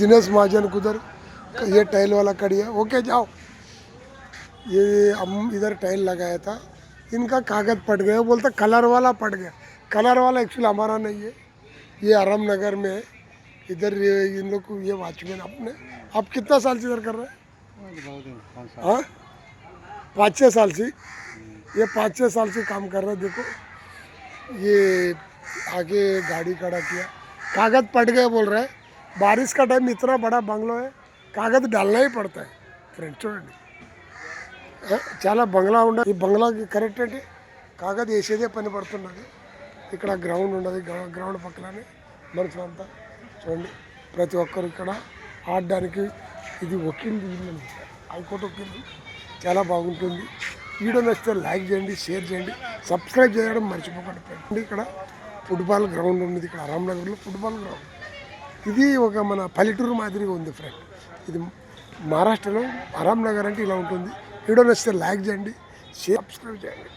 दिनेश महाजन कुदर ये टाइल वाला खड़ी है। ओके जाओ। ये हम इधर टाइल लगाया था, इनका कागज पट गया, बोलता कलर वाला पट गया। कलर वाला एक्चुअली हमारा नहीं है, ये आराम नगर में है। इधर इन लोग को ये वॉचमैन अपने। आप कितना साल से इधर कर रहे हैं? हाँ 5-6 साल से। ये 5-6 साल से काम कर रहे हैं। देखो ये आगे गाड़ी खड़ा किया, कागज पट गया बोल रहा है। बारिश का टाइम, इतना बड़ा बंगलो है, कागज डालना ही पड़ता है फ्रेंड। చూడండి చాలా బంగ్లా ఉండదు, ఈ బంగ్లాకి కరెక్ట్ అంటే కాగజ్ వేసేదే పని పడుతున్నది. ఇక్కడ గ్రౌండ్ ఉండదు, గ్రౌండ్ పక్కనే మనుషులంతా చూడండి. ప్రతి ఒక్కరు ఇక్కడ ఆడడానికి. ఇది వకీల్ ఇల్లు, హైకోర్టు వకీల్. చాలా బాగుంటుంది. వీడియో నచ్చితే లైక్ చేయండి, షేర్ చేయండి, సబ్స్క్రైబ్ చేయడం మర్చిపోకండి ఫ్రెండ్. ఇక్కడ ఫుట్బాల్ గ్రౌండ్ ఉంది, ఇక్కడ రామ్నగర్లో ఫుట్బాల్ గ్రౌండ్. ఇది ఒక మన పల్లెటూరు మాదిరిగా ఉంది ఫ్రెండ్. ఇది మహారాష్ట్రలో ఆరామ్ నగర్ అంటే ఇలా ఉంటుంది. వీడియో నచ్చితే లైక్ చేయండి, సబ్స్క్రైబ్ చేయండి.